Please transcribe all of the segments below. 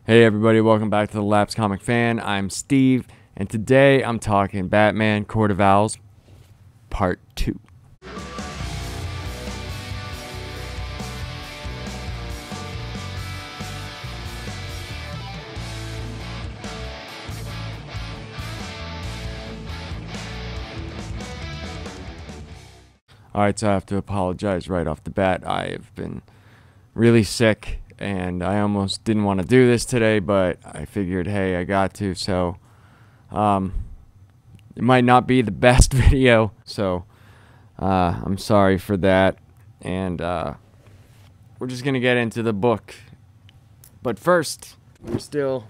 Hey everybody, welcome back to the Laps Comic Fan. I'm Steve, and today I'm talking Batman Court of Owls Part 2. Alright, so I have to apologize right off the bat. I have been really sick, and I almost didn't want to do this today, but I figured, hey, I got to, so it might not be the best video, so I'm sorry for that, and we're just going to get into the book. But first, we're still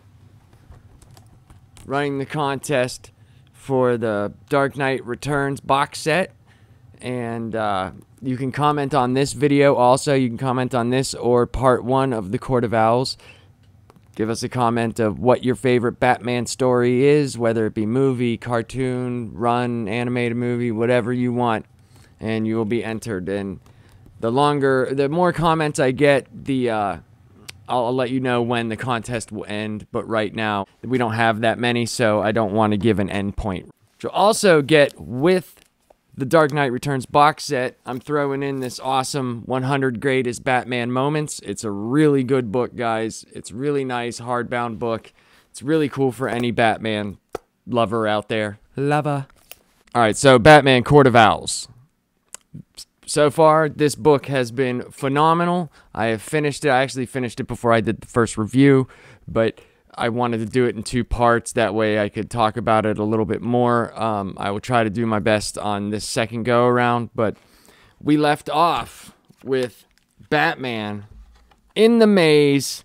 running the contest for the Dark Knight Returns box set, and you can comment on this video also. You can comment on this or part 1 of the Court of Owls. Give us a comment of what your favorite Batman story is, whether it be movie, cartoon, run, animated movie, whatever you want, and you will be entered. And the more comments I get, I'll let you know when the contest will end. But right now, we don't have that many, so I don't want to give an end point. You'll also get, with the Dark Knight Returns box set, I'm throwing in this awesome 100 Greatest Batman Moments. It's a really good book, guys. It's really nice, hardbound book. It's really cool for any Batman lover out there. Lover. Alright, so Batman Court of Owls. So far, this book has been phenomenal. I have finished it. I actually finished it before I did the first review, but I wanted to do it in 2 parts. That way I could talk about it a little bit more. I will try to do my best on this second go around, but we left off with Batman in the maze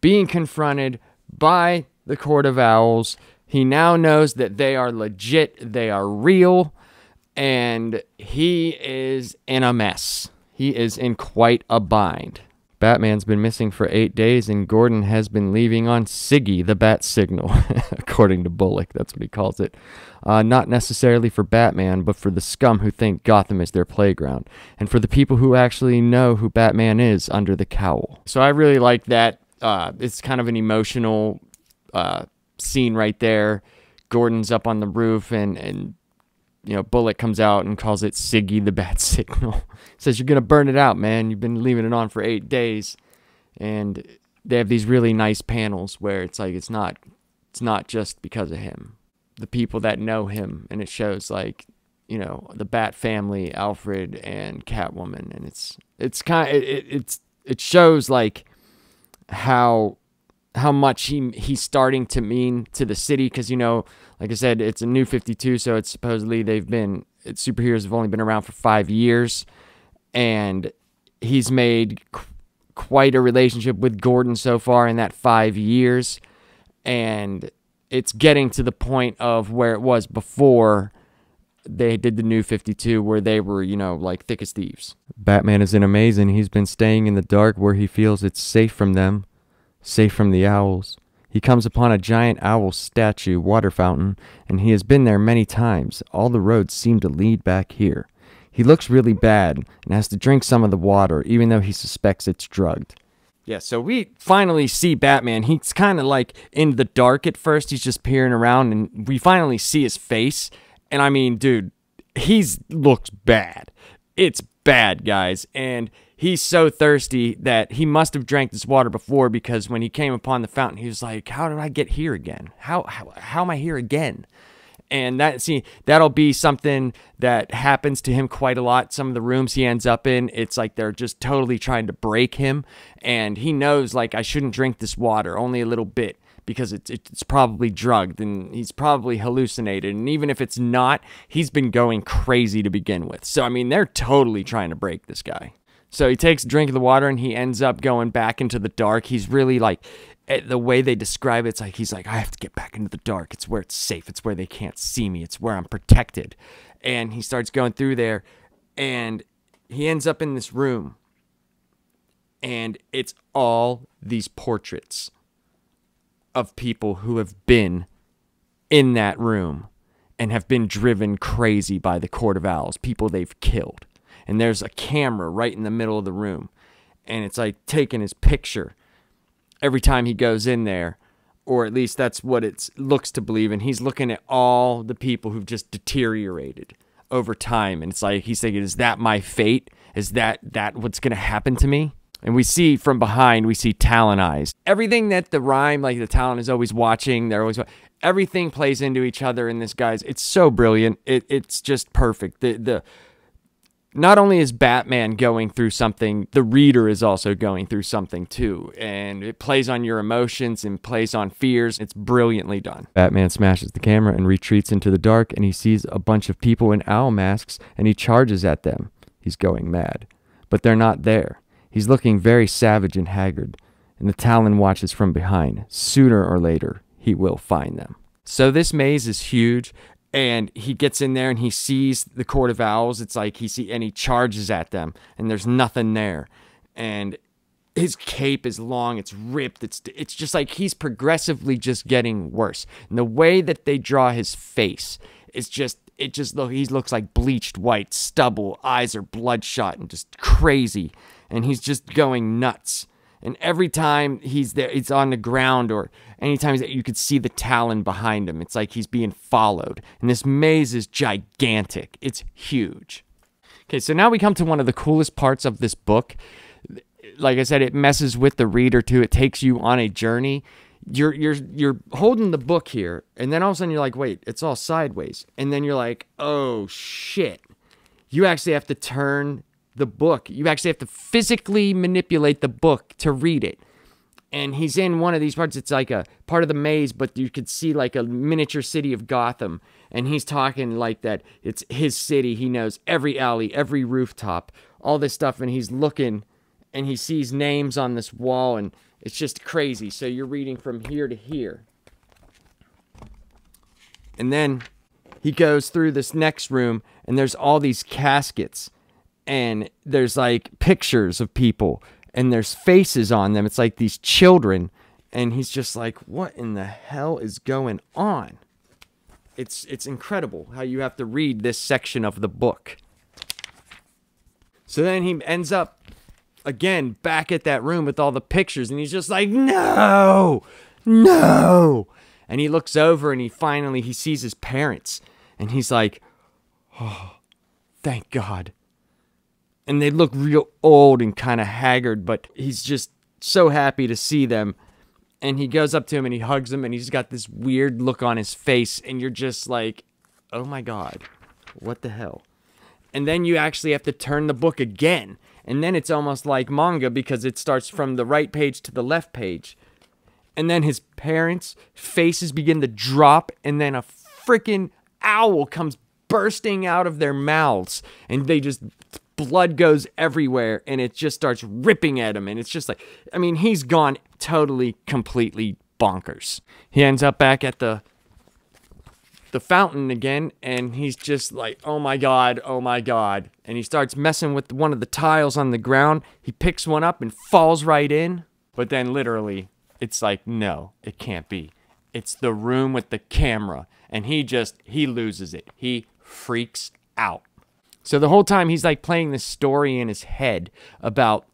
being confronted by the Court of Owls. He now knows that they are legit, they are real, and he is in a mess. He is in quite a bind. Batman's been missing for 8 days, and Gordon has been leaving on Siggy, the bat signal, according to Bullock. That's what he calls it. Not necessarily for Batman, but for the scum who think Gotham is their playground, and for the people who actually know who Batman is under the cowl. So I really like that. It's kind of an emotional scene right there. Gordon's up on the roof, and you know, Bullock comes out and calls it Siggy the Bat Signal. Says, you're going to burn it out, man. You've been leaving it on for 8 days. And they have these really nice panels where it's like, it's not just because of him. The people that know him, and it shows, like, you know, the Bat family, Alfred and Catwoman, and it shows like how much he's starting to mean to the city, because, you know, like I said, it's a new 52, so it's supposedly superheroes have only been around for 5 years, and he's made quite a relationship with Gordon so far in that 5 years, and it's getting to the point of where it was before they did the new 52, where they were, you know, like thick as thieves. Batman is in a maze, and he's been staying in the dark where he feels it's safe from them. Safe from the owls. He comes upon a giant owl statue water fountain, and he has been there many times. All the roads seem to lead back here. He looks really bad and has to drink some of the water, even though he suspects it's drugged. Yeah, so we finally see Batman. He's kind of like in the dark at first. He's just peering around, and we finally see his face. And I mean, dude, looks bad. It's bad, guys. And he's so thirsty that he must have drank this water before, because when he came upon the fountain, he was like, how did I get here again? How am I here again? And that'll be something that happens to him quite a lot. Some of the rooms he ends up in, it's like they're just totally trying to break him. And he knows, like, I shouldn't drink this water, only a little bit, because it's probably drugged, and he's probably hallucinated. And even if it's not, he's been going crazy to begin with. So, I mean, they're totally trying to break this guy. So he takes a drink of the water, and he ends up going back into the dark. He's really like, the way they describe it, it's like, he's like, I have to get back into the dark. It's where it's safe. It's where they can't see me. It's where I'm protected. And he starts going through there, and he ends up in this room, and it's all these portraits of people who have been in that room and have been driven crazy by the Court of Owls, people they've killed. And there's a camera right in the middle of the room, and it's like taking his picture. every time he goes in there, or at least that's what it looks to believe. And he's looking at all the people who've just deteriorated over time. And it's like, he's thinking, is that my fate? Is that what's going to happen to me? And we see from behind, we see Talon eyes. Everything that the rhyme, like the Talon is always watching, everything plays into each other in this, guys. It's so brilliant. It's just perfect. Not only is Batman going through something, the reader is also going through something too. And it plays on your emotions and plays on fears. It's brilliantly done. Batman smashes the camera and retreats into the dark, and he sees a bunch of people in owl masks, and he charges at them. He's going mad. But they're not there. He's looking very savage and haggard, and the Talon watches from behind. Sooner or later, he will find them. So this maze is huge, and he gets in there and he sees the Court of Owls. It's like and he charges at them, and there's nothing there. And his cape is long, it's ripped, it's just like he's progressively just getting worse. And the way that they draw his face, he looks like bleached white stubble, eyes are bloodshot and just crazy, and he's just going nuts. And every time he's there, it's on the ground, or anytime you could see the Talon behind him. It's like he's being followed. And this maze is gigantic. It's huge. Okay, so now we come to one of the coolest parts of this book. Like I said, it messes with the reader too. It takes you on a journey. You're holding the book here, and then all of a sudden you're like, wait, it's all sideways. And then you're like, oh shit. You actually have to turn the book. You actually have to physically manipulate the book to read it. And he's in one of these parts. It's like a part of the maze, but you could see like a miniature city of Gotham. And he's talking like that. It's his city. He knows every alley, every rooftop, all this stuff. And he's looking, and he sees names on this wall, and it's just crazy. So you're reading from here to here. And then he goes through this next room, and there's all these caskets. And there's like pictures of people, and there's faces on them. It's like these children. And he's just like, what in the hell is going on? It's incredible how you have to read this section of the book. So then he ends up again back at that room with all the pictures, and he's just like, no, no. And he looks over, and he sees his parents, and he's like, oh, thank God. And they look real old and kind of haggard, but he's just so happy to see them. And he goes up to him and he hugs him, and he's got this weird look on his face, and you're just like, oh my God, what the hell? And then you actually have to turn the book again. And then it's almost like manga, because it starts from the right page to the left page. And then his parents' faces begin to drop, and then a freaking owl comes bursting out of their mouths, and blood goes everywhere, and it just starts ripping at him. And it's just like, I mean, he's gone totally, completely bonkers. He ends up back at the fountain again, and he's just like, oh my God, oh my God. And he starts messing with one of the tiles on the ground. He picks one up and falls right in. But then literally, it's like, no, it can't be. It's the room with the camera. And he loses it. He freaks out. So the whole time he's like playing this story in his head about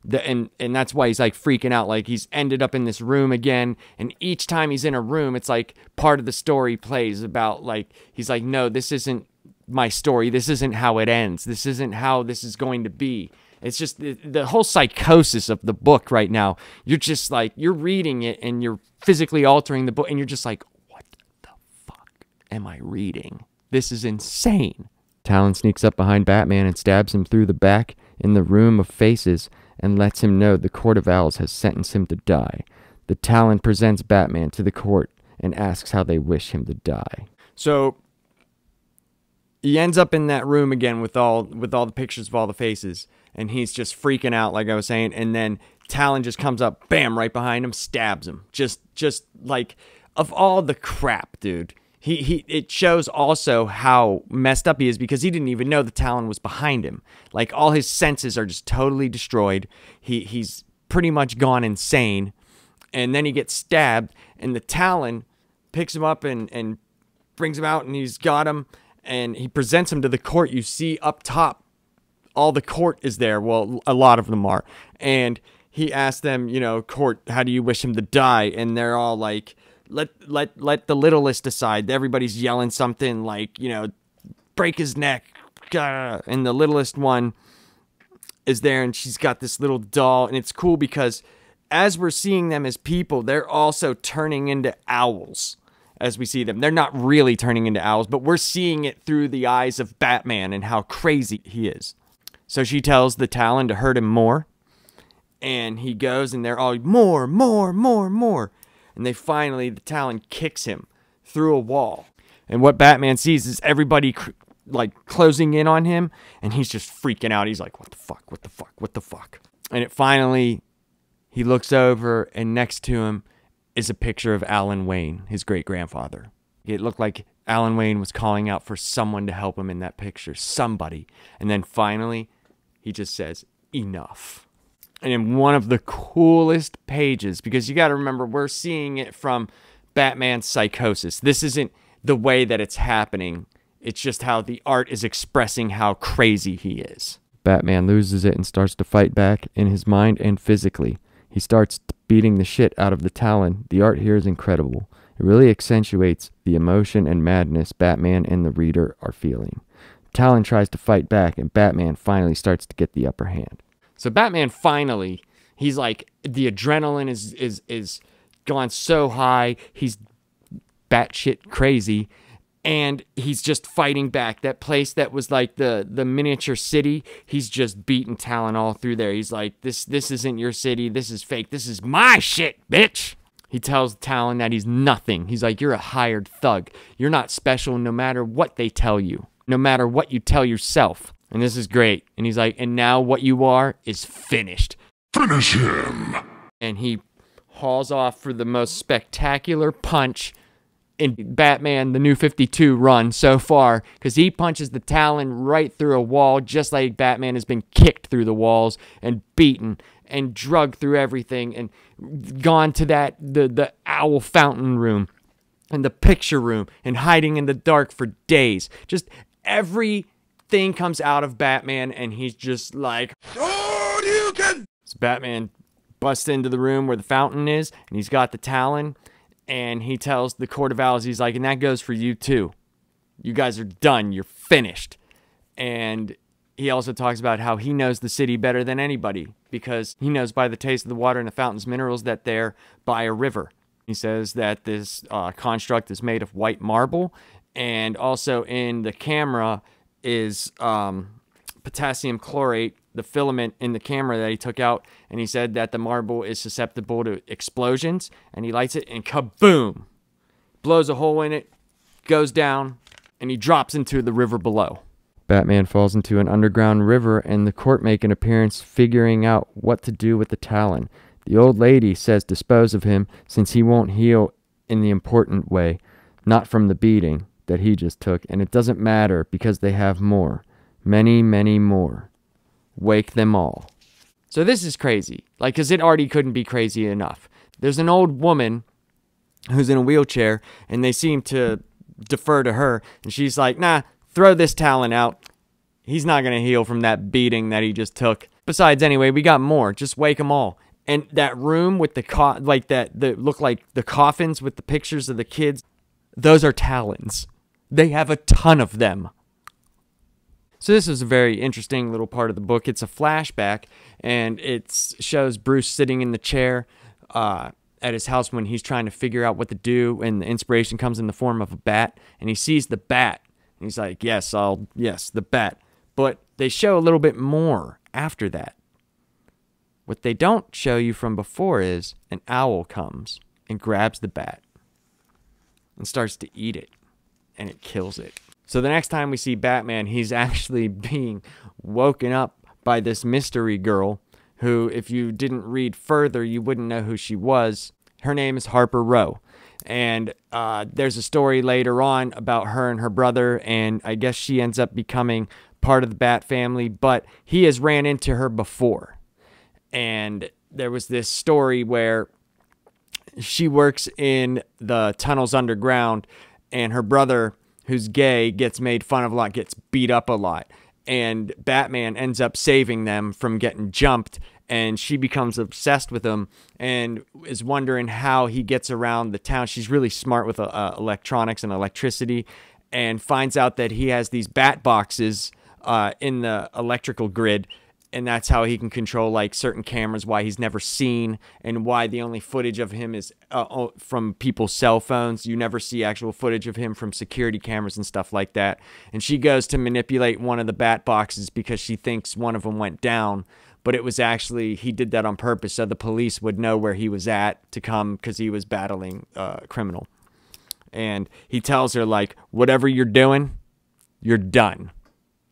and that's why he's like freaking out. Like he's ended up in this room again, and each time he's in a room, it's like part of the story plays about, like, he's like, no, this isn't my story. This isn't how it ends. This isn't how this is going to be. It's just the whole psychosis of the book right now. You're just like, you're reading it and you're physically altering the book, and you're just like, what the fuck am I reading? This is insane. Talon sneaks up behind Batman and stabs him through the back in the room of faces and lets him know the Court of Owls has sentenced him to die. The Talon presents Batman to the court and asks how they wish him to die. So he ends up in that room again with all the pictures of all the faces, and he's just freaking out, like I was saying. And then Talon just comes up, bam, right behind him, stabs him. Just like, of all the crap, dude. It shows also how messed up he is, because he didn't even know the Talon was behind him. Like, all his senses are just totally destroyed. He's pretty much gone insane. And then he gets stabbed, and the Talon picks him up and brings him out, and he's got him, and he presents him to the court. You see up top, all the court is there. Well, a lot of them are. And he asked them, you know, Court, how do you wish him to die? And they're all like, let the littlest decide. Everybody's yelling something like, you know, break his neck. Gah. And the littlest one is there, and she's got this little doll. And it's cool because as we're seeing them as people, they're also turning into owls as we see them. They're not really turning into owls, but we're seeing it through the eyes of Batman and how crazy he is. So she tells the Talon to hurt him more. And he goes, and they're all, more, more, more, more. And they finally, the Talon kicks him through a wall. And what Batman sees is everybody, like, closing in on him. And he's just freaking out. He's like, what the fuck, what the fuck, what the fuck? And it finally, he looks over, and next to him is a picture of Alan Wayne, his great-grandfather. It looked like Alan Wayne was calling out for someone to help him in that picture. Somebody. And then finally, he just says, enough. And in one of the coolest pages, because you got to remember, we're seeing it from Batman's psychosis. This isn't the way that it's happening. It's just how the art is expressing how crazy he is. Batman loses it and starts to fight back in his mind and physically. He starts beating the shit out of the Talon. The art here is incredible. It really accentuates the emotion and madness Batman and the reader are feeling. Talon tries to fight back, and Batman finally starts to get the upper hand. So Batman finally, he's like, the adrenaline is gone so high, he's batshit crazy, and he's just fighting back. That place that was like the miniature city, he's just beating Talon all through there. He's like, this isn't your city, this is fake, this is my shit, bitch! He tells Talon that he's nothing. He's like, you're a hired thug. You're not special no matter what they tell you, no matter what you tell yourself. And this is great. And he's like, and now what you are is finished. Finish him! And he hauls off for the most spectacular punch in Batman, the New 52 run so far. Because he punches the Talon right through a wall, just like Batman has been kicked through the walls and beaten and drugged through everything and gone to the owl fountain room and the picture room and hiding in the dark for days. Just everything comes out of Batman, and he's just like, oh, you can. So Batman busts into the room where the fountain is, and he's got the Talon, and he tells the Court of Owls, he's like, and that goes for you too. You guys are done. You're finished. And he also talks about how he knows the city better than anybody because he knows by the taste of the water and the fountain's minerals that they're by a river. He says that this construct is made of white marble, and also in the camera is potassium chlorate, the filament in the camera that he took out, and he said that the marble is susceptible to explosions, and he lights it, and kaboom! Blows a hole in it, goes down, and he drops into the river below. Batman falls into an underground river, and the court make an appearance figuring out what to do with the Talon. The old lady says dispose of him since he won't heal in the important way, not from the beating that he just took, and it doesn't matter because they have more. Many, many more. Wake them all. So this is crazy, like, because it already couldn't be crazy enough. There's an old woman who's in a wheelchair, and they seem to defer to her, and she's like, nah, throw this Talon out. He's not going to heal from that beating that he just took. Besides, anyway, we got more. Just wake them all. And that room with the that look like the coffins with the pictures of the kids, those are Talons. They have a ton of them. So this is a very interesting little part of the book. It's a flashback, and it shows Bruce sitting in the chair at his house when he's trying to figure out what to do, and the inspiration comes in the form of a bat, and he sees the bat. And he's like, yes, the bat. But they show a little bit more after that. What they don't show you from before is an owl comes and grabs the bat and starts to eat it, and it kills it. So the next time we see Batman, he's actually being woken up by this mystery girl who, if you didn't read further, you wouldn't know who she was. Her name is Harper Row. And there's a story later on about her and her brother, and I guess she ends up becoming part of the Bat family, but he has ran into her before. And there was this story where she works in the tunnels underground, and her brother, who's gay, gets made fun of a lot, gets beat up a lot. And Batman ends up saving them from getting jumped, and she becomes obsessed with him and is wondering how he gets around the town. She's really smart with electronics and electricity, and finds out that he has these bat boxes in the electrical grid, and that's how he can control like certain cameras, why he's never seen, and why the only footage of him is from people's cell phones. You never see actual footage of him from security cameras and stuff like that. And she goes to manipulate one of the bat boxes because she thinks one of them went down, but it was actually, he did that on purpose so the police would know where he was at to come, because he was battling a criminal. And he tells her, like, whatever you're doing, you're done.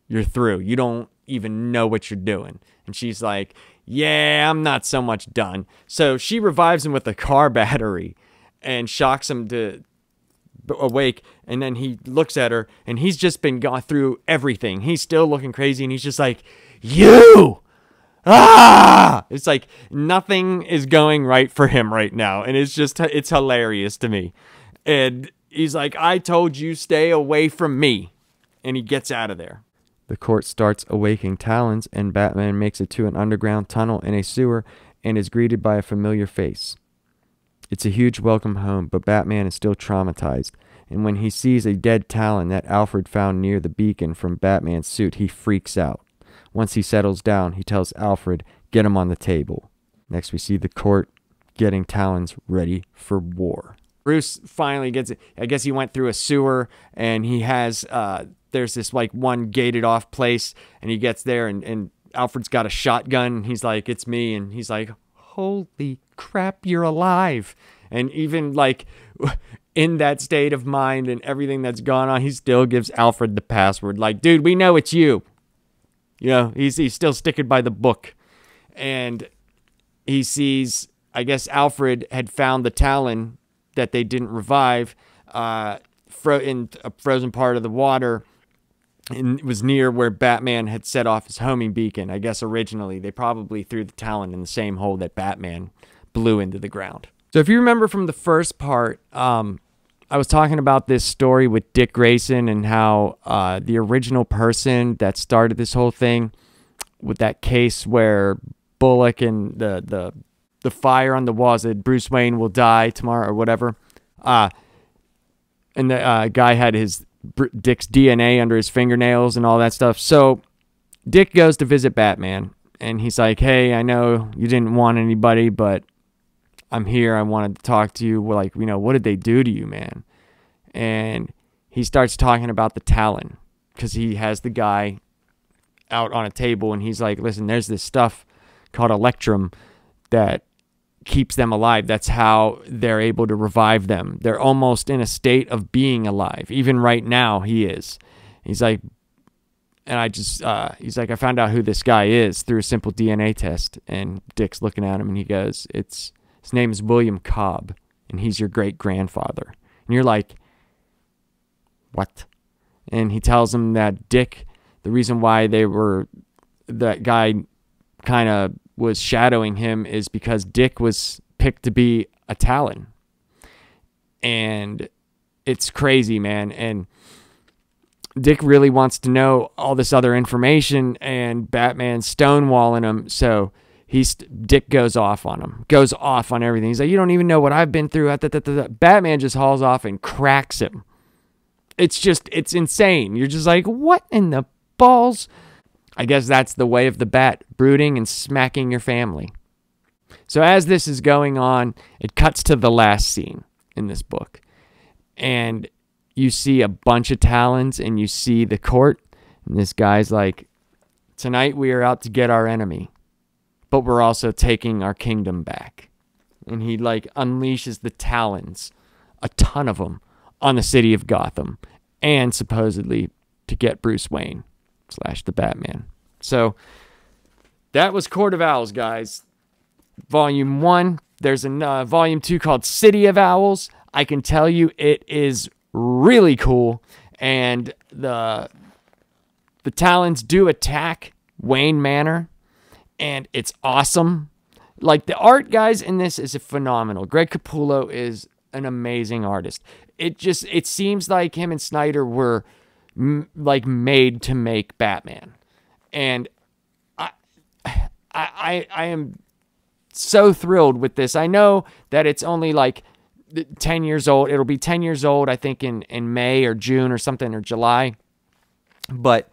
You're through. You don't even know what you're doing. And she's like, yeah, I'm not so much done. So she revives him with a car battery and shocks him to awake. And then he looks at her, and he's just been gone through everything. He's still looking crazy, and he's just like, you! Ah! It's like nothing is going right for him right now. And it's hilarious to me. And he's like, I told you, stay away from me. And he gets out of there. The court starts awaking Talons, and Batman makes it to an underground tunnel in a sewer and is greeted by a familiar face. It's a huge welcome home, but Batman is still traumatized. And when he sees a dead Talon that Alfred found near the beacon from Batman's suit, he freaks out. Once he settles down, he tells Alfred, get him on the table. Next we see the court getting Talons ready for war. Bruce finally gets it. I guess he went through a sewer, and he has, there's this like one gated off place, and he gets there, and Alfred's got a shotgun, and he's like, it's me. And he's like, holy crap, you're alive. And even like in that state of mind and everything that's gone on, he still gives Alfred the password. Like, dude, we know it's you. You know, he's still sticking by the book. And he sees, I guess Alfred had found the Talon that they didn't revive in a frozen part of the water, and it was near where Batman had set off his homing beacon. I guess originally they probably threw the Talon in the same hole that Batman blew into the ground. So if you remember from the first part, I was talking about this story with Dick Grayson and how the original person that started this whole thing with that case where Bullock and the fire on the walls that Bruce Wayne will die tomorrow or whatever. And the guy had Dick's DNA under his fingernails and all that stuff. So Dick goes to visit Batman, and he's like, hey, I know you didn't want anybody, but I'm here. I wanted to talk to you. We're like, you know, what did they do to you, man? And he starts talking about the Talon, because he has the guy out on a table, and he's like, listen, there's this stuff called Electrum that keeps them alive. That's how they're able to revive them. They're almost in a state of being alive. Even right now, he is. He's like, and he's like, I found out who this guy is through a simple DNA test. And Dick's looking at him, and he goes, his name is William Cobb, and he's your great-grandfather. And you're like, what? And he tells him that Dick, the reason why that guy kind of was shadowing him is because Dick was picked to be a Talon. And it's crazy, man. And Dick really wants to know all this other information, and Batman's stonewalling him. So Dick goes off on him, goes off on everything. He's like, you don't even know what I've been through. Batman just hauls off and cracks him. It's insane. You're just like, what in the balls? I guess that's the way of the bat, brooding and smacking your family. So as this is going on, it cuts to the last scene in this book. And you see a bunch of Talons, and you see the court. And this guy's like, tonight we are out to get our enemy, but we're also taking our kingdom back. And he like unleashes the Talons, a ton of them, on the city of Gotham, and supposedly to get Bruce Wayne / the Batman. So that was Court of Owls, guys. Volume 1. There's a Volume 2 called City of Owls. I can tell you it is really cool. And the Talons do attack Wayne Manor, and it's awesome. Like, the art, guys, in this is phenomenal. Greg Capullo is an amazing artist. It seems like him and Snyder were like made to make Batman. And I am so thrilled with this. I know that it's only like 10 years old. It'll be 10 years old, I think, in May or June or something, or July. But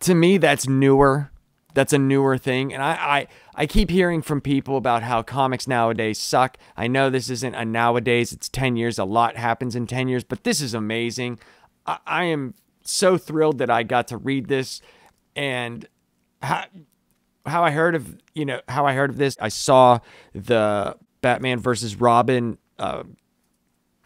to me, that's newer. That's a newer thing. And I keep hearing from people about how comics nowadays suck. I know this isn't a nowadays, it's 10 years. A lot happens in 10 years, but this is amazing. I am so thrilled that I got to read this. And how I heard of, how I heard of this, I saw the Batman versus Robin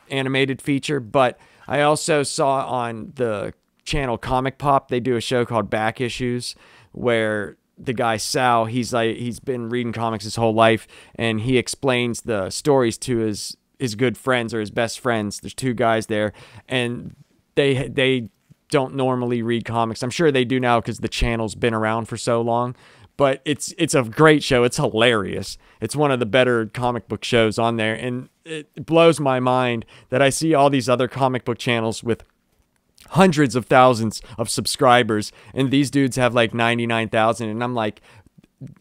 animated feature, but I also saw on the channel Comic Pop, they do a show called Back Issues, where the guy Sal, he's been reading comics his whole life, and he explains the stories to his good friends or his best friends. There's two guys there, and they don't normally read comics. I'm sure they do now because the channel's been around for so long. But it's a great show. It's hilarious. It's one of the better comic book shows on there, and it blows my mind that I see all these other comic book channels with hundreds of thousands of subscribers, and these dudes have like 99,000, and I'm like,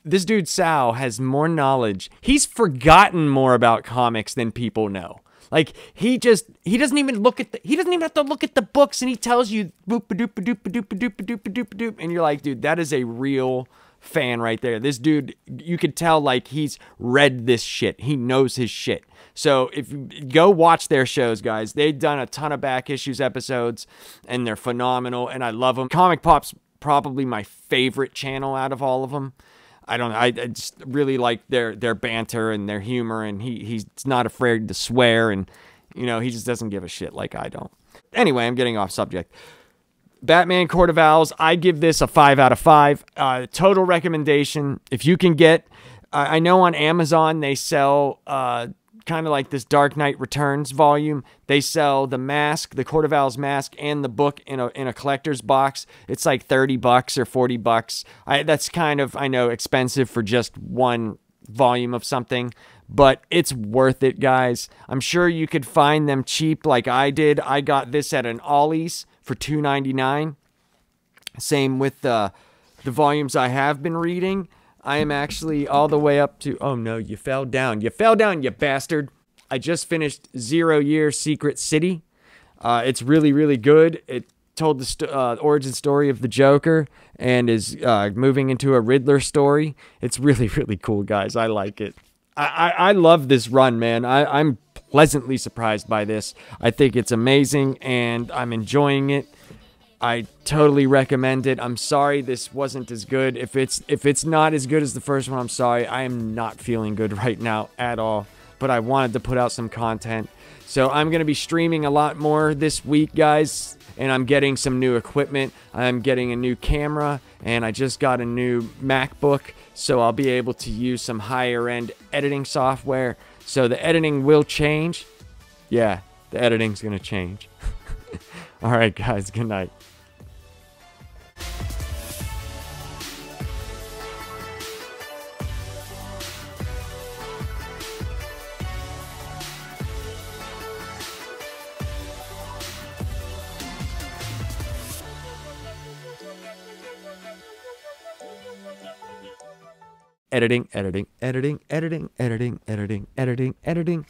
this dude Sal has more knowledge. He's forgotten more about comics than people know. Like, he doesn't even have to look at the books, and he tells you boop a doop a doop a doop a doop a doop a doop a doop, and you're like, dude, that is a real fan right there. This dude, you could tell like he's read this shit. He knows his shit. So if you go watch their shows, guys, they've done a ton of Back Issues episodes, and they're phenomenal, and I love them. Comic Pop's probably my favorite channel out of all of them. I don't know. I just really like their banter and their humor, and he's not afraid to swear, and he just doesn't give a shit like I don't. Anyway, I'm getting off subject. Batman Court of Owls, I give this a 5 out of 5. Total recommendation. If you can get, I know on Amazon they sell kind of like this Dark Knight Returns volume. They sell the mask, the Court of Owls mask, and the book in a collector's box. It's like $30 or $40. That's kind of, I know, expensive for just one volume of something, but it's worth it, guys. I'm sure you could find them cheap like I did. I got this at an Ollie's for $2.99. Same with the volumes I have been reading. I am actually all the way up to, oh no, you fell down. You fell down, you bastard. I just finished 0 Year Secret City. It's really, really good. It told the origin story of the Joker and is moving into a Riddler story. It's really, really cool, guys. I like it. I love this run, man. I'm pleasantly surprised by this. I think it's amazing, and I'm enjoying it. I totally recommend it. I'm sorry this wasn't as good. If it's not as good as the first one, I'm sorry. I am not feeling good right now at all, but I wanted to put out some content. So I'm going to be streaming a lot more this week, guys, and I'm getting some new equipment. I'm getting a new camera, and I just got a new MacBook, so I'll be able to use some higher-end editing software. So the editing will change. Yeah, the editing's going to change. All right, guys, good night. Editing, editing, editing, editing, editing, editing, editing, editing.